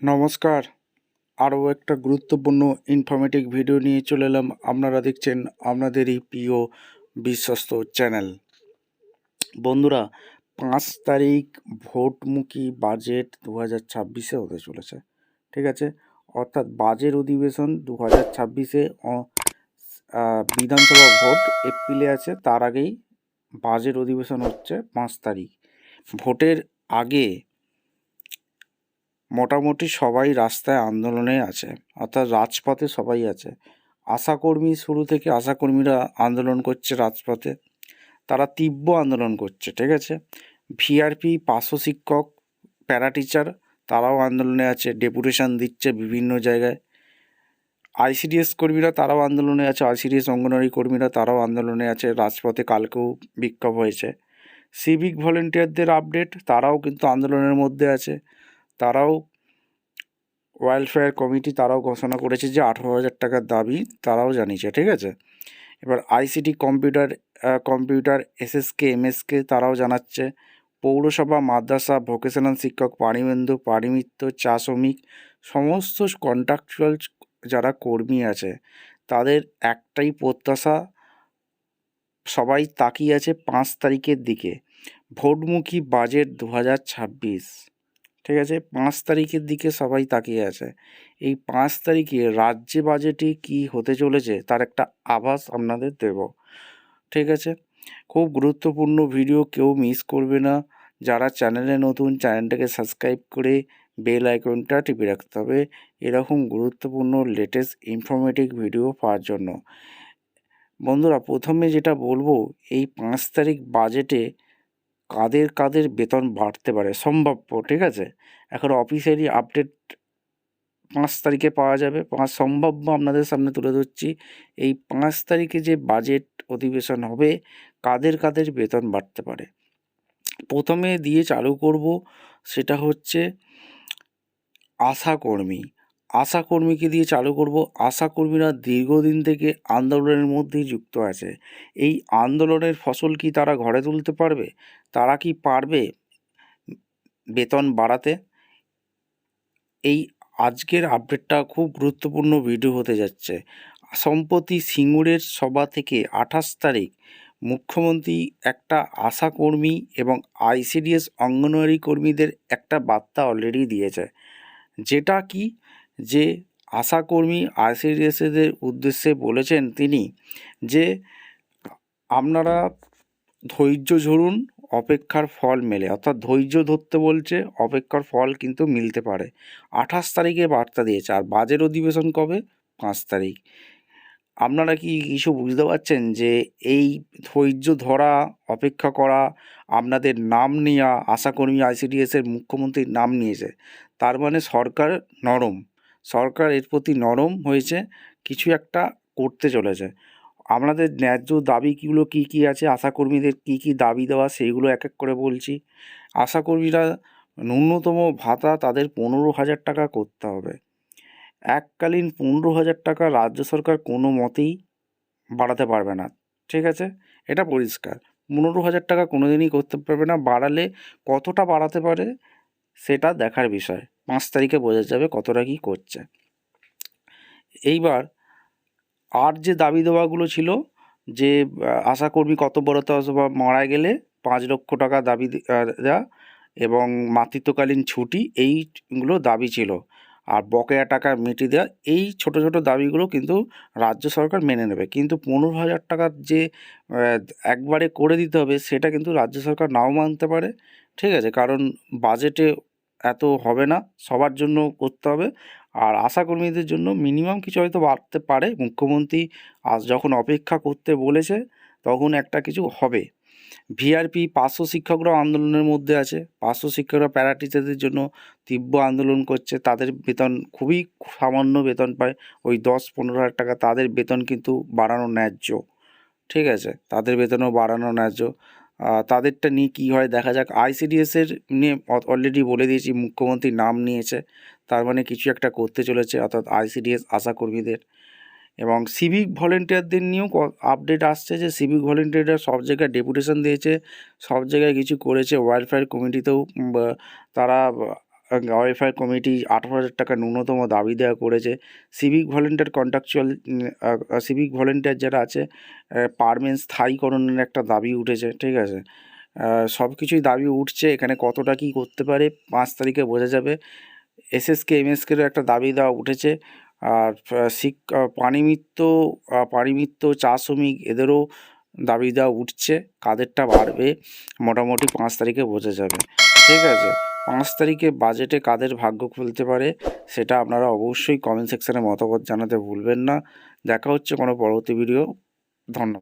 নমস্কার। আরও একটা গুরুত্বপূর্ণ ইনফরমেটিভ ভিডিও নিয়ে চলে এলাম। আপনারা দেখছেন আপনাদেরই প্রিয় বিশ্বস্ত চ্যানেল। বন্ধুরা, 5 তারিখ ভোটমুখী বাজেট 2026-এ হতে চলেছে। ঠিক আছে, অর্থাৎ বাজেট অধিবেশন 2026-এ বিধানসভা ভোট এপ্রিলে আছে, তার আগেই বাজেট অধিবেশন হচ্ছে 5 তারিখ। ভোটের আগে মোটামুটি সবাই রাস্তায় আন্দোলনে আছে, অর্থাৎ রাজপথে সবাই আছে। আশাকর্মী শুরু থেকে আশাকর্মীরা আন্দোলন করছে রাজপথে, তারা তীব্র আন্দোলন করছে। ঠিক আছে, ভিআরপি, পার্শ্ব শিক্ষক, প্যারা টিচার তারাও আন্দোলনে আছে, ডেপুটেশন দিচ্ছে বিভিন্ন জায়গায়। আইসিডিএস কর্মীরা তারাও আন্দোলনে আছে, আইসিডিএস অঙ্গনওয়াড়ি কর্মীরা তারাও আন্দোলনে আছে, রাজপথে কালকেও বিক্ষোভ হয়েছে। সিভিক ভলেন্টিয়ারদের আপডেট, তারাও কিন্তু আন্দোলনের মধ্যে আছে। তারাও ওয়েলফেয়ার কমিটি তারাও ঘোষণা করেছে যে 18,000 টাকার দাবি তারাও জানিয়েছে। ঠিক আছে, এবার আইসিটি কম্পিউটার এসএসকে এমএসকে তারাও জানাচ্ছে। পৌরসভা, মাদ্রাসা, ভোকেশনাল শিক্ষক, পানিবন্ধু, পানিমিত্র, চা শ্রমিক, সমস্ত কন্ট্রাকচুয়াল যারা কর্মী আছে তাদের একটাই প্রত্যাশা, সবাই তাকিয়ে আছে 5 তারিখের দিকে, ভোটমুখী বাজেট 2026। ঠিক আছে, 5 তারিখের দিকে সবাই তাকিয়ে আছে। এই 5 তারিখে রাজ্যে বাজেটে কি হতে চলেছে তার একটা আভাস আপনাদের দেব। ঠিক আছে, খুব গুরুত্বপূর্ণ ভিডিও, কেউ মিস করবে না। যারা চ্যানেলে নতুন, চ্যানেলটাকে সাবস্ক্রাইব করে বেল আইকনটা টিপে রাখতে হবে এরকম গুরুত্বপূর্ণ লেটেস্ট ইনফরমেটিভ ভিডিও পাওয়ার জন্য। বন্ধুরা, প্রথমে যেটা বলবো, এই 5 তারিখ বাজেটে কাদের কাদের বেতন বাড়তে পারে সম্ভাব্য। ঠিক আছে, এখন অফিসিয়ালি আপডেট 5 তারিখে পাওয়া যাবে, 5 সম্ভাব্য আপনাদের সামনে তুলে ধরছি। এই 5 তারিখে যে বাজেট অধিবেশন হবে, কাদের কাদের বেতন বাড়তে পারে। প্রথমে দিয়ে চালু করব, সেটা হচ্ছে আশাকর্মীকে দিয়ে চালু করব। আশাকর্মীরা দীর্ঘদিন থেকে আন্দোলনের মধ্যেই যুক্ত আছে। এই আন্দোলনের ফসল কি তারা ঘরে তুলতে পারবে? তারা কি পারবে বেতন বাড়াতে? এই আজকের আপডেটটা খুব গুরুত্বপূর্ণ ভিডিও হতে যাচ্ছে। সম্প্রতি সিঙ্গুরের সভা থেকে 28 তারিখ মুখ্যমন্ত্রী একটা আশাকর্মী এবং আইসিডিএস অঙ্গনওয়াড়ি কর্মীদের একটা বার্তা অলরেডি দিয়েছে, যেটা কি, যে আশাকর্মী আইসিডিএসদের উদ্দেশ্যে বলেছেন তিনি যে আপনারা ধৈর্য ধরুন, অপেক্ষার ফল মেলে, অর্থাৎ ধৈর্য ধরতে বলছে, অপেক্ষার ফল কিন্তু মিলতে পারে। 28 তারিখে বার্তা দিয়েছে। আর বাজেট অধিবেশন কবে? 5 তারিখ। আপনারা কি কিছু বুঝতে পারছেন যে এই ধৈর্য ধরা, অপেক্ষা করা, আপনাদের নাম নেওয়া, আশাকর্মী আইসিডিএসের মুখ্যমন্ত্রীর নাম নিয়েছে, তার মানে সরকার নরম, সরকার এর প্রতি নরম হয়েছে, কিছু একটা করতে চলেছে। আপনাদের ন্যায্য দাবিগুলো কী কী আছে, আশাকর্মীদের কী কী দাবি দেওয়া, সেইগুলো এক এক করে বলছি। আশাকর্মীরা ন্যূনতম ভাতা তাদের 15,000 টাকা করতে হবে। এককালীন 15,000 টাকা রাজ্য সরকার কোনো মতেই বাড়াতে পারবে না। ঠিক আছে, এটা পরিষ্কার। 15,000 টাকা কোনো দিনই করতে পারবে না। বাড়ালে কতটা বাড়াতে পারে সেটা দেখার বিষয়। 5 তারিখে বোঝা যাবে কতটা কী করছে। এইবার আর যে দাবি দেওয়াগুলো ছিল, যে আশাকর্মী কর্তব্যরত অথবা মারা গেলে 5 লক্ষ টাকা দাবি দেওয়া এবং মাতৃত্বকালীন ছুটি, এইগুলো দাবি ছিল। আর বকেয়া টাকা মিটিয়ে দেওয়া, এই ছোট ছোট দাবিগুলো কিন্তু রাজ্য সরকার মেনে নেবে। কিন্তু 15,000 টাকার যে একবারে করে দিতে হবে, সেটা কিন্তু রাজ্য সরকার নাও মানতে পারে। ঠিক আছে, কারণ বাজেটে এত হবে না, সবার জন্য করতে হবে। আর আশাকর্মীদের জন্য মিনিমাম কিছু হয়তো বাড়তে পারে। মুখ্যমন্ত্রী আজ যখন অপেক্ষা করতে বলেছে, তখন একটা কিছু হবে। ভিআরপি, পার্শ্ব শিক্ষকরাও আন্দোলনের মধ্যে আছে। পার্শ্ব শিক্ষকরা প্যারা টিচারদের জন্য তীব্র আন্দোলন করছে। তাদের বেতন খুবই সামান্য বেতন পায়, ওই 10-15,000 টাকা। তাদের বেতন কিন্তু বাড়ানো ন্যায্য। ঠিক আছে, তাদের বেতনও বাড়ানো ন্যায্য। তাদেরটা নিয়ে কী হয় দেখা যাক। আইসিডিএসের নিয়ে অলরেডি বলে দিয়েছি, মুখ্যমন্ত্রী নাম নিয়েছে, তার মানে কিছু একটা করতে চলেছে, অর্থাৎ আইসিডিএস আশাকর্মীদের। এবং সিভিক ভলেন্টিয়ারদের নিয়েও আপডেট আসছে, যে সিভিক ভলেন্টিয়াররা সব জায়গায় ডেপুটেশন দিয়েছে, সব জায়গায় কিছু করেছে। ওয়েলফেয়ার কমিটিতেও তারা ওয়েলফেয়ার কমিটি 18,000 টাকা ন্যূনতম দাবি দেওয়া করেছে। সিভিক ভলেন্টিয়ার যারা আছে পারমানেন্ট স্থায়ীকরণের একটা দাবি উঠেছে, ঠিক আছে। সব কিছুই দাবি উঠছে, এখানে কতটা কী করতে পারে 5 তারিখে বোঝা যাবে। এসএসকে এমএসকেরও একটা দাবি দেওয়া উঠেছে। আর পানিমিত্ত চা শ্রমিক এদেরও দাবি দেওয়া উঠছে, কাদেরটা বাড়বে মোটামুটি 5 তারিখে বোঝা যাবে, ঠিক আছে। 5 তারিখে বাজেটে কাদের ভাগ্য খুলতে পারে সেটা আপনারা অবশ্যই কমেন্ট সেকশানে মতামত জানাতে ভুলবেন না। দেখা হচ্ছে কোনো পরবর্তী ভিডিও। ধন্যবাদ।